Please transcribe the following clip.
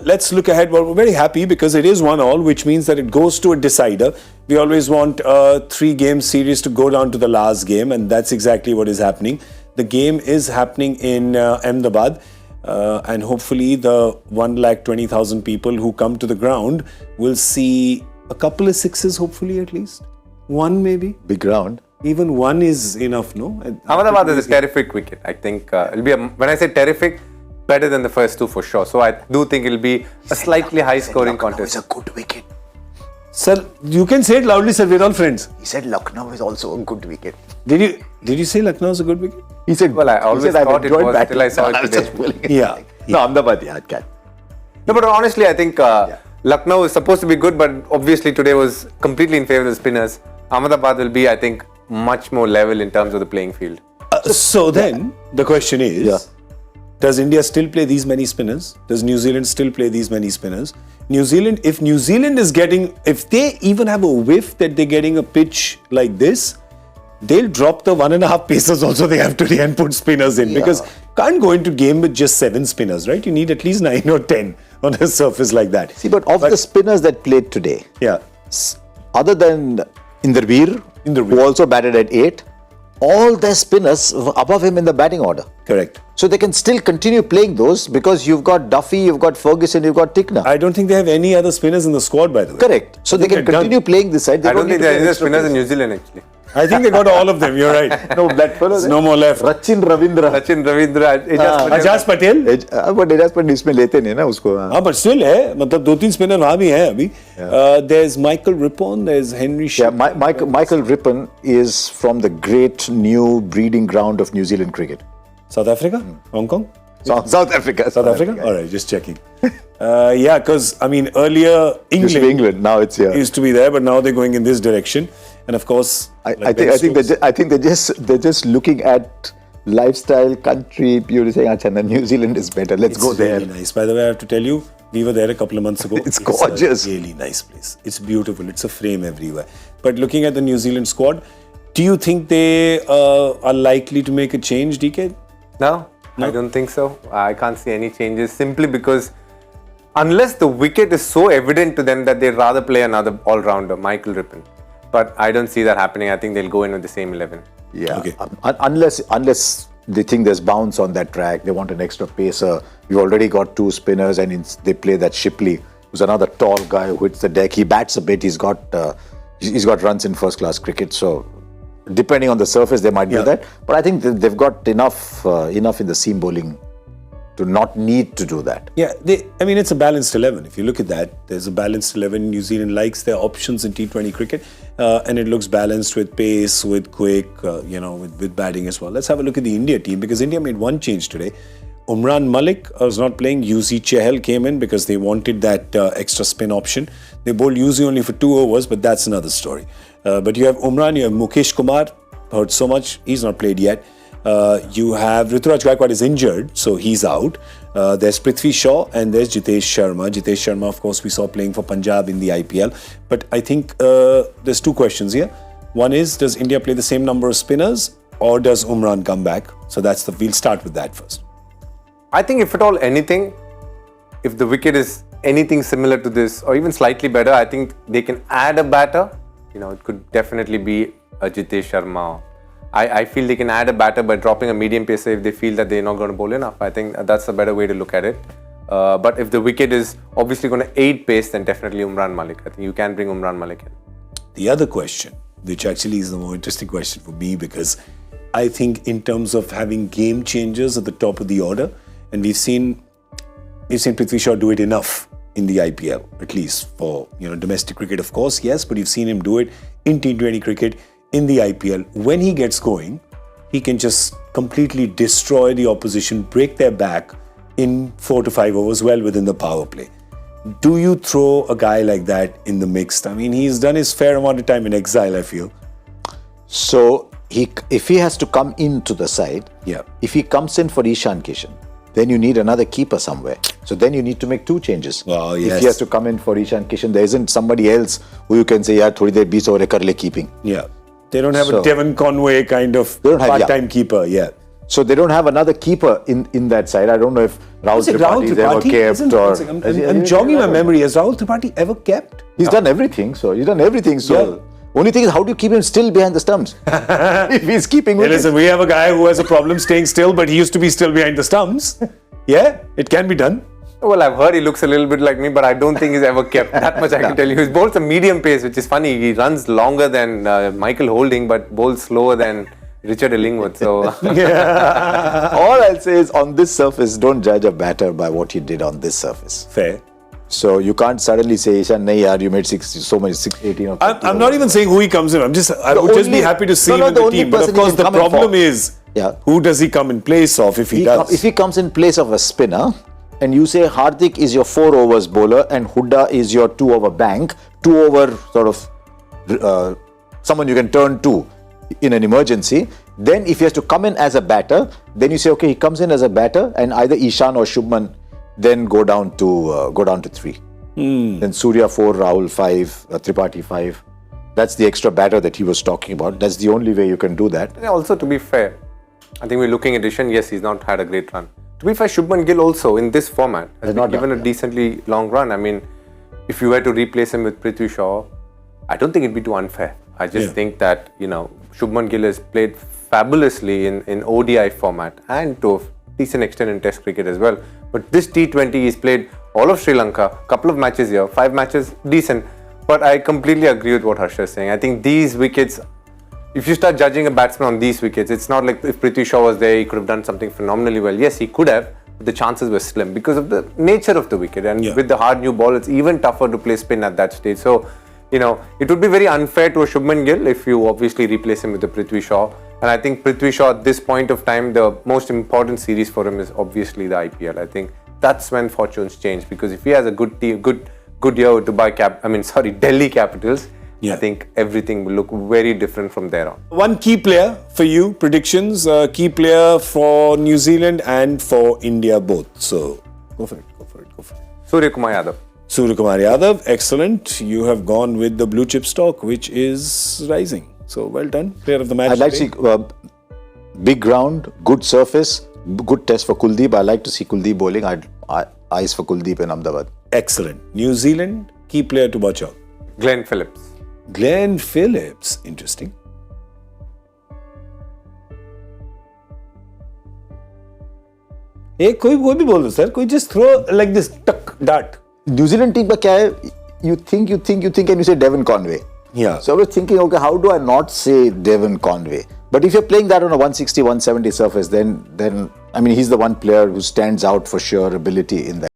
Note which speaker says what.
Speaker 1: let's look ahead. Well, we're very happy because it is 1-1, which means that it goes to a decider. We always want a 3-game series to go down to the last game, and that's exactly what is happening. The game is happening in Ahmedabad, and hopefully the 120,000 people who come to the ground will see a couple of sixes, hopefully at least. One maybe.
Speaker 2: Big ground.
Speaker 1: Even one is enough, no?
Speaker 3: Ahmedabad is a terrific wicket. I think it'll be, when I say terrific, better than the first two for sure. So I do think it'll be a slightly high-scoring contest.
Speaker 2: It's a good wicket.
Speaker 1: Sir, you can say it loudly, sir. We're all friends.
Speaker 2: He said Lucknow is also a good wicket.
Speaker 1: Did you say Lucknow is a good wicket?
Speaker 2: He said,
Speaker 3: well, I always thought it was till I saw it today.
Speaker 1: Yeah.
Speaker 2: No, Ahmedabad, yeah, it can.
Speaker 3: No, but honestly, I think Lucknow is supposed to be good, but obviously today was completely in favour of the spinners. Ahmedabad will be, I think, much more level in terms of the playing field.
Speaker 1: So then, the question is, does India still play these many spinners? Does New Zealand still play these many spinners? If New Zealand is getting, if they even have a whiff that they're getting a pitch like this, they'll drop the 1.5 pacers also they have today and put spinners in, because can't go into game with just 7 spinners, right? You need at least 9 or 10 on a surface like that.
Speaker 2: See, but the spinners that played today, other than Inderveer, who also batted at 8, all their spinners were above him in the batting order.
Speaker 1: Correct.
Speaker 2: So they can still continue playing those because you've got Duffy, you've got Ferguson, you've got Tickner.
Speaker 1: I don't think they have any other spinners in the squad, by the way.
Speaker 2: Correct. So they can continue playing this side.
Speaker 3: I don't think there are any spinners in New Zealand actually.
Speaker 1: I think they got all of them, you're right.
Speaker 2: No, that fellow.
Speaker 1: No more left.
Speaker 2: Rachin Ravindra.
Speaker 1: Ajaz Patel.
Speaker 2: But Ajaz Patel इसमें लेते नहीं ना उसको.
Speaker 1: हाँ, but still है. मतलब 2-3 spinner वहाँ भी हैं अभी. There's Michael Rippon, there's Henry Shea.
Speaker 2: Yeah, Michael Rippon is from the great new breeding ground of New Zealand cricket.
Speaker 1: South Africa? Hong Kong?
Speaker 2: South Africa.
Speaker 1: South Africa? All right, just checking. Yeah, because I mean earlier England
Speaker 2: now it's here.
Speaker 1: Used to be there, but now they're going in this direction. And of course,
Speaker 2: I think they're just looking at lifestyle, country, purely saying, "Achha, New Zealand is better. Let's go there."
Speaker 1: It's really nice. By the way, I have to tell you, we were there a couple of months ago.
Speaker 2: It's gorgeous.
Speaker 1: A really nice place. It's beautiful. It's a frame everywhere. But looking at the New Zealand squad, do you think they are likely to make a change, DK?
Speaker 3: No, I don't think so. I can't see any changes simply because unless the wicket is so evident to them that they'd rather play another all-rounder, Michael Rippon. But I don't see that happening. I think they'll go in with the same 11.
Speaker 2: Yeah. Okay. Unless they think there's bounce on that track, they want an extra pacer. You've already got 2 spinners, and they play that Shipley, who's another tall guy who hits the deck. He bats a bit. He's got runs in first-class cricket. So depending on the surface, they might do that. But I think they've got enough in the seam bowling to not need to do that.
Speaker 1: Yeah, it's a balanced 11. If you look at that, there's a balanced 11. New Zealand likes their options in T20 cricket, and it looks balanced with pace, with quick, with batting as well. Let's have a look at the India team, because India made one change today. Umran Malik was not playing. Yuzi Chahal came in because they wanted that extra spin option. They bowled Yuzi only for 2 overs, but that's another story. But you have Umran, you have Mukesh Kumar, heard so much, he's not played yet. You have Ruturaj Gaikwad is injured, so he's out. There's Prithvi Shaw and there's Jitesh Sharma. Jitesh Sharma, of course, we saw playing for Punjab in the IPL. But I think there's 2 questions here. One is, does India play the same number of spinners, or does Umran come back? So we'll start with that first.
Speaker 3: I think if at all anything, if the wicket is anything similar to this or even slightly better, I think they can add a batter. It could definitely be a Jitesh Sharma. I feel they can add a batter by dropping a medium pacer if they feel that they're not going to bowl enough. I think that's a better way to look at it. But if the wicket is obviously going to aid pace, then definitely Umran Malik. I think you can bring Umran Malik in.
Speaker 1: The other question, which actually is the more interesting question for me, because I think in terms of having game changers at the top of the order, and we've seen Prithvi Shaw do it enough in the IPL, at least for domestic cricket, of course, yes, but you've seen him do it in T20 cricket. In the IPL, when he gets going, he can just completely destroy the opposition, break their back in 4 to 5 overs well within the power play. Do you throw a guy like that in the mix? I mean, he's done his fair amount of time in exile, I feel.
Speaker 2: So, if he has to come into the side, if he comes in for Ishan Kishan, then you need another keeper somewhere. So then you need to make 2 changes.
Speaker 1: Oh, yes.
Speaker 2: If he has to come in for Ishan Kishan, there isn't somebody else who you can say, thodi der 20 over kar le keeping.
Speaker 1: Yeah. They don't have a Devon Conway kind of part-time keeper,
Speaker 2: So they don't have another keeper in that side. I don't know if Rahul Tripathi is ever kept or...
Speaker 1: I'm jogging my memory. Has Rahul Tripathi ever kept?
Speaker 2: He's done everything. So only thing is, how do you keep him still behind the stumps? If he's keeping
Speaker 1: Hey, listen, we have a guy who has a problem staying still, but he used to be still behind the stumps. Yeah, it can be done.
Speaker 3: Well, I've heard he looks a little bit like me, but I don't think he's ever kept. That much I can tell you. He bowls a medium pace, which is funny. He runs longer than Michael Holding, but bowls slower than Richard Illingworth. So,
Speaker 2: all I'll say is, on this surface, don't judge a batter by what he did on this surface.
Speaker 1: Fair.
Speaker 2: So you can't suddenly say, Ishan, nahi yaar, you made 18 or 50.
Speaker 1: I'm not even saying who he comes in. I would just be happy to see him in the team. But of course, the problem is, who does he come in place of if he does?
Speaker 2: If he comes in place of a spinner, and you say Hardik is your 4 overs bowler and Hooda is your 2 over bank, 2 over sort of someone you can turn to in an emergency, then if he has to come in as a batter, then you say, okay, he comes in as a batter and either Ishan or Shubman then go down to 3. Then Surya 4, Rahul 5, Tripathi 5. That's the extra batter that he was talking about. That's the only way you can do that.
Speaker 3: Yeah, also, to be fair, I think we're looking at Ishan. Yes, he's not had a great run. To be fair, Shubman Gill also in this format has been given a decently long run. I mean, if you were to replace him with Prithvi Shaw, I don't think it'd be too unfair. I just think that, Shubman Gill has played fabulously in ODI format and to a decent extent in Test cricket as well. But this T20, he's played all of Sri Lanka, couple of matches here, 5 matches, decent. But I completely agree with what Harsha is saying. I think these wickets, if you start judging a batsman on these wickets, it's not like if Prithvi Shaw was there, he could have done something phenomenally well. Yes, he could have, but the chances were slim because of the nature of the wicket. And with the hard new ball, it's even tougher to play spin at that stage. So, it would be very unfair to a Shubman Gill if you obviously replace him with the Prithvi Shaw. And I think Prithvi Shaw at this point of time, the most important series for him is obviously the IPL. I think that's when fortunes change, because if he has a good team, good year with Delhi Capitals, I think everything will look very different from there on.
Speaker 1: One key player for you, predictions, key player for New Zealand and for India both. So go for it.
Speaker 3: Surya Kumar Yadav.
Speaker 1: Surya Kumar Yadav, excellent. You have gone with the blue chip stock, which is rising. So well done. Player of the match.
Speaker 2: I'd like to see big ground, good surface, good test for Kuldeep. I like to see Kuldeep bowling. Eyes for Kuldeep in Ahmedabad.
Speaker 1: Excellent. New Zealand, key player to watch out.
Speaker 3: Glenn Phillips.
Speaker 1: Glenn Phillips, interesting. Hey, कोई भी बोल दो sir. कोई just throw like this tuck dart.
Speaker 2: New Zealand team का क्या है? You think and you say Devon Conway.
Speaker 1: Yeah.
Speaker 2: So I was thinking, okay, how do I not say Devon Conway? But if you're playing that on a 160, 170 surface, then he's the one player who stands out for sure ability in that.